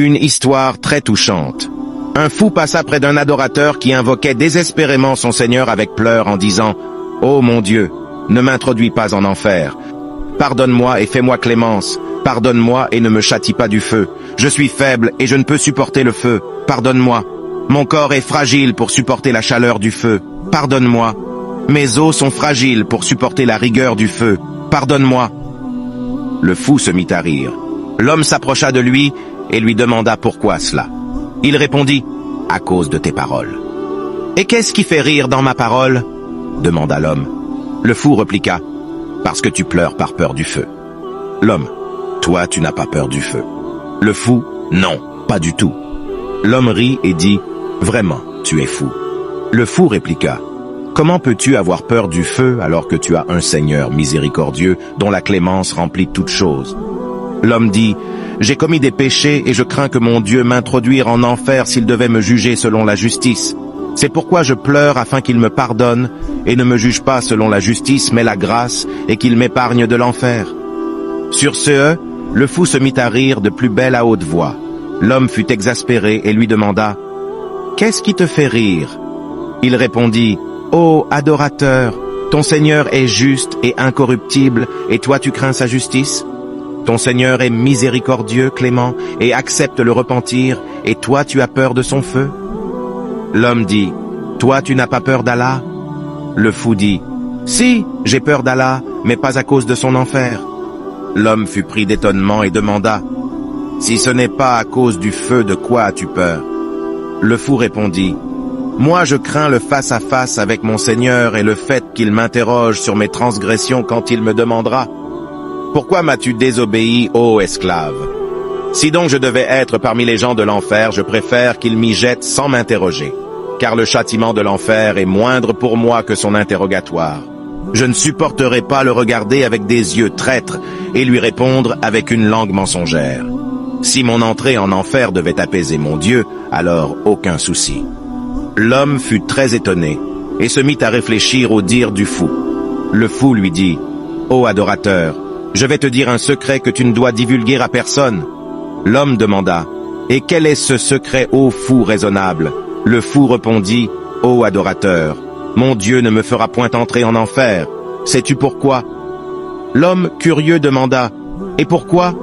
Une histoire très touchante. Un fou passa près d'un adorateur qui invoquait désespérément son Seigneur avec pleurs en disant « Ô mon Dieu, ne m'introduis pas en enfer. Pardonne-moi et fais-moi clémence. Pardonne-moi et ne me châtie pas du feu. Je suis faible et je ne peux supporter le feu. Pardonne-moi. Mon corps est fragile pour supporter la chaleur du feu. Pardonne-moi. Mes os sont fragiles pour supporter la rigueur du feu. Pardonne-moi. » Le fou se mit à rire. L'homme s'approcha de lui et lui demanda pourquoi cela. Il répondit « À cause de tes paroles. »« Et qu'est-ce qui fait rire dans ma parole ?» demanda l'homme. Le fou répliqua « Parce que tu pleures par peur du feu. » L'homme « Toi, tu n'as pas peur du feu. » Le fou « Non, pas du tout. » L'homme rit et dit « Vraiment, tu es fou. » Le fou répliqua « Comment peux-tu avoir peur du feu alors que tu as un Seigneur miséricordieux dont la clémence remplit toutes choses ?» L'homme dit « J'ai commis des péchés et je crains que mon Dieu m'introduise en enfer s'il devait me juger selon la justice. C'est pourquoi je pleure afin qu'il me pardonne et ne me juge pas selon la justice mais la grâce et qu'il m'épargne de l'enfer. » Sur ce, le fou se mit à rire de plus belle à haute voix. L'homme fut exaspéré et lui demanda « Qu'est-ce qui te fait rire ?» Il répondit « Ô adorateur, ton Seigneur est juste et incorruptible et toi tu crains sa justice ? Ton Seigneur est miséricordieux, clément, et accepte le repentir, et toi tu as peur de son feu ?» L'homme dit, « Toi tu n'as pas peur d'Allah ?» Le fou dit, « Si, j'ai peur d'Allah, mais pas à cause de son enfer. » L'homme fut pris d'étonnement et demanda, « Si ce n'est pas à cause du feu, de quoi as-tu peur ?» Le fou répondit, « Moi je crains le face-à-face avec mon Seigneur et le fait qu'il m'interroge sur mes transgressions quand il me demandera, « Pourquoi m'as-tu désobéi, ô esclave ? Si donc je devais être parmi les gens de l'enfer, je préfère qu'il m'y jette sans m'interroger, car le châtiment de l'enfer est moindre pour moi que son interrogatoire. Je ne supporterai pas le regarder avec des yeux traîtres et lui répondre avec une langue mensongère. Si mon entrée en enfer devait apaiser mon Dieu, alors aucun souci. » L'homme fut très étonné et se mit à réfléchir au dire du fou. Le fou lui dit, « Ô adorateur, je vais te dire un secret que tu ne dois divulguer à personne. » L'homme demanda, « Et quel est ce secret, ô fou raisonnable ?» Le fou répondit, « Ô adorateur, mon Dieu ne me fera point entrer en enfer. Sais-tu pourquoi ?» L'homme curieux demanda, « Et pourquoi ?»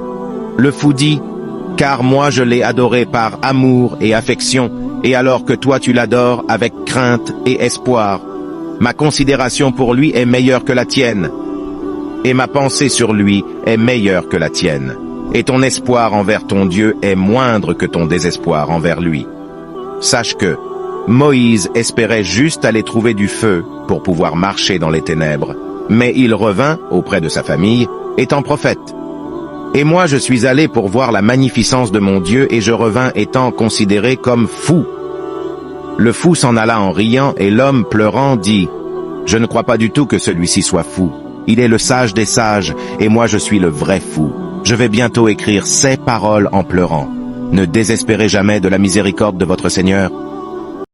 Le fou dit, « Car moi je l'ai adoré par amour et affection, et alors que toi tu l'adores avec crainte et espoir. Ma considération pour lui est meilleure que la tienne. Et ma pensée sur lui est meilleure que la tienne, et ton espoir envers ton Dieu est moindre que ton désespoir envers lui. Sache que Moïse espérait juste aller trouver du feu pour pouvoir marcher dans les ténèbres, mais il revint auprès de sa famille, étant prophète. Et moi je suis allé pour voir la magnificence de mon Dieu, et je revins étant considéré comme fou. » Le fou s'en alla en riant, et l'homme pleurant dit, « Je ne crois pas du tout que celui-ci soit fou. Il est le sage des sages, et moi je suis le vrai fou. Je vais bientôt écrire ces paroles en pleurant. Ne désespérez jamais de la miséricorde de votre Seigneur.